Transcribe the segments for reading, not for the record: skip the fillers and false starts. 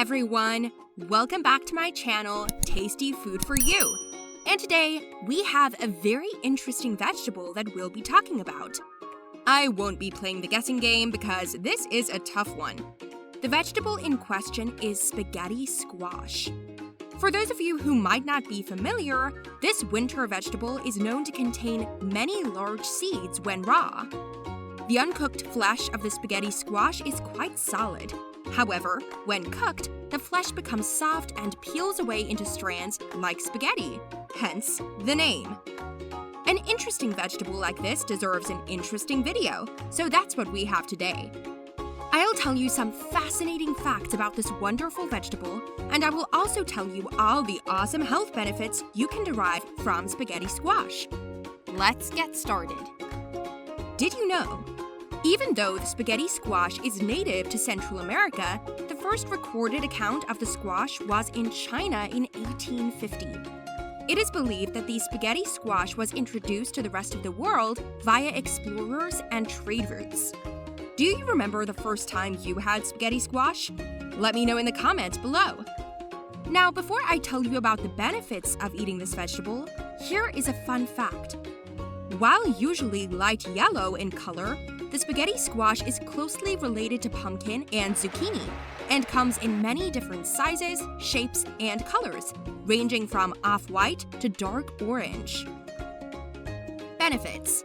everyone! Welcome back to my channel, Tasty Food for You. And today, we have a very interesting vegetable that we'll be talking about. I won't be playing the guessing game because this is a tough one. The vegetable in question is spaghetti squash. For those of you who might not be familiar, this winter vegetable is known to contain many large seeds when raw. The uncooked flesh of the spaghetti squash is quite solid. However, when cooked, the flesh becomes soft and peels away into strands like spaghetti, hence the name. An interesting vegetable like this deserves an interesting video, so that's what we have today. I'll tell you some fascinating facts about this wonderful vegetable, and I will also tell you all the awesome health benefits you can derive from spaghetti squash. Let's get started. Did you know? Even though the spaghetti squash is native to Central America, the first recorded account of the squash was in China in 1850. It is believed that the spaghetti squash was introduced to the rest of the world via explorers and trade routes. Do you remember the first time you had spaghetti squash? Let me know in the comments below. Now, before I tell you about the benefits of eating this vegetable, here is a fun fact. While usually light yellow in color, the spaghetti squash is closely related to pumpkin and zucchini and comes in many different sizes, shapes, and colors, ranging from off-white to dark orange. Benefits.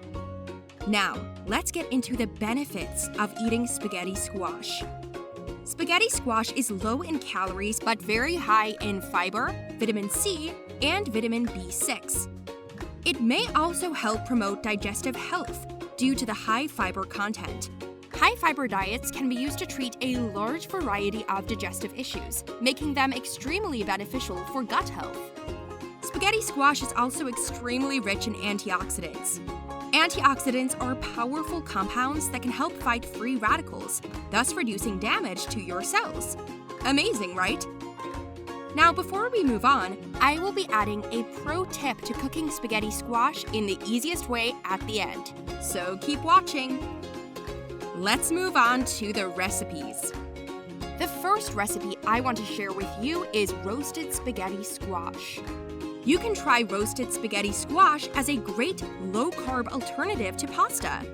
Now, let's get into the benefits of eating spaghetti squash. Spaghetti squash is low in calories but very high in fiber, vitamin C, and vitamin B6. It may also help promote digestive health due to the high fiber content. High fiber diets can be used to treat a large variety of digestive issues, making them extremely beneficial for gut health. Spaghetti squash is also extremely rich in antioxidants. Antioxidants are powerful compounds that can help fight free radicals, thus reducing damage to your cells. Amazing, right? Now, before we move on, I will be adding a pro tip to cooking spaghetti squash in the easiest way at the end. So keep watching. Let's move on to the recipes. The first recipe I want to share with you is roasted spaghetti squash. You can try roasted spaghetti squash as a great low-carb alternative to pasta.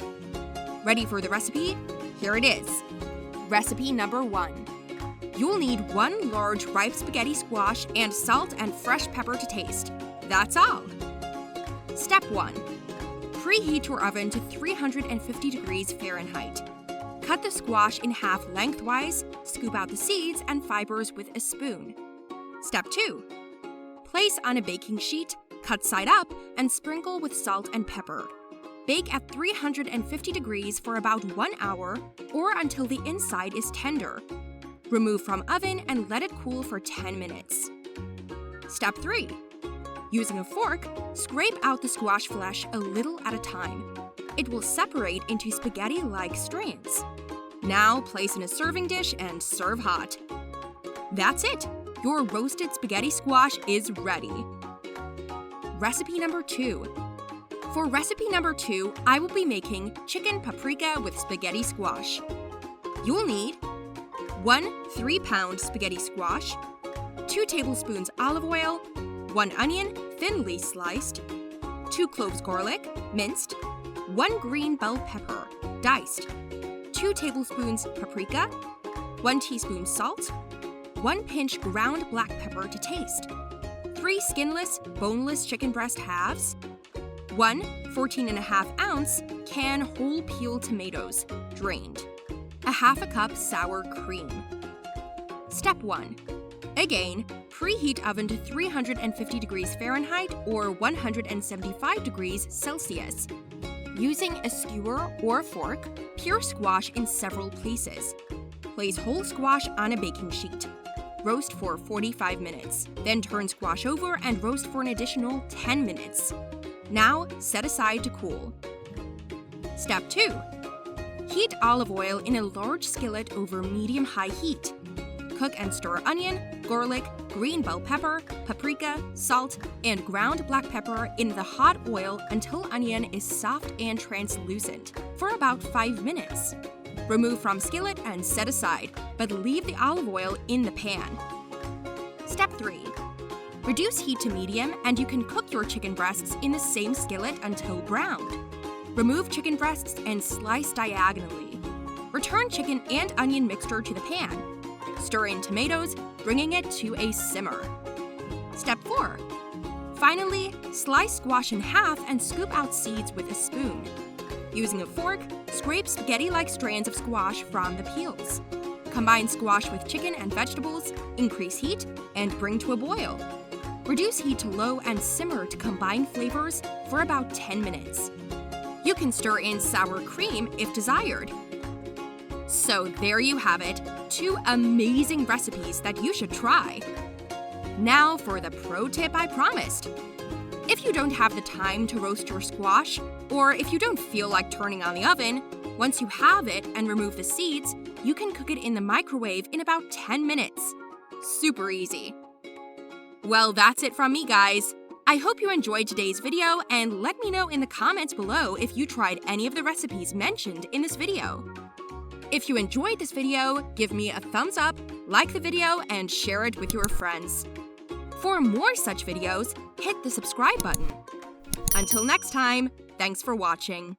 Ready for the recipe? Here it is. Recipe number 1. You'll need 1 large ripe spaghetti squash and salt and fresh pepper to taste. That's all. Step 1. Preheat your oven to 350 degrees Fahrenheit. Cut the squash in half lengthwise, scoop out the seeds and fibers with a spoon. Step 2. Place on a baking sheet, cut side up, and sprinkle with salt and pepper. Bake at 350 degrees for about 1 hour or until the inside is tender. Remove from oven and let it cool for 10 minutes. Step 3. Using a fork, scrape out the squash flesh a little at a time. It will separate into spaghetti-like strands. Now place in a serving dish and serve hot. That's it! Your roasted spaghetti squash is ready. Recipe number 2. For recipe number 2, I will be making chicken paprika with spaghetti squash. You'll need 1 3-pound spaghetti squash, 2 tablespoons olive oil, 1 onion, thinly sliced, 2 cloves garlic, minced, 1 green bell pepper, diced, 2 tablespoons paprika, 1 teaspoon salt, 1 pinch ground black pepper to taste, 3 skinless, boneless chicken breast halves, 1 14.5-ounce can whole peel tomatoes, drained, a half a cup sour cream. Step 1. Again, preheat oven to 350 degrees Fahrenheit or 175 degrees Celsius. Using a skewer or fork, pure squash in several places. Place whole squash on a baking sheet. Roast for 45 minutes. Then turn squash over and roast for an additional 10 minutes. Now, set aside to cool. Step 2. Heat olive oil in a large skillet over medium-high heat. Cook and stir onion, garlic, green bell pepper, paprika, salt, and ground black pepper in the hot oil until onion is soft and translucent for about 5 minutes. Remove from skillet and set aside, but leave the olive oil in the pan. Step 3. Reduce heat to medium and you can cook your chicken breasts in the same skillet until browned. Remove chicken breasts and slice diagonally. Return chicken and onion mixture to the pan. Stir in tomatoes, bringing it to a simmer. Step 4. Finally, slice squash in half and scoop out seeds with a spoon. Using a fork, scrape spaghetti-like strands of squash from the peels. Combine squash with chicken and vegetables, increase heat, and bring to a boil. Reduce heat to low and simmer to combine flavors for about 10 minutes. You can stir in sour cream if desired. So there you have it, 2 amazing recipes that you should try. Now for the pro tip I promised. If you don't have the time to roast your squash, or if you don't feel like turning on the oven, once you have it and remove the seeds, you can cook it in the microwave in about 10 minutes. Super easy. Well, that's it from me, guys. I hope you enjoyed today's video and let me know in the comments below if you tried any of the recipes mentioned in this video. If you enjoyed this video, give me a thumbs up, like the video, and share it with your friends. For more such videos, hit the subscribe button. Until next time, thanks for watching.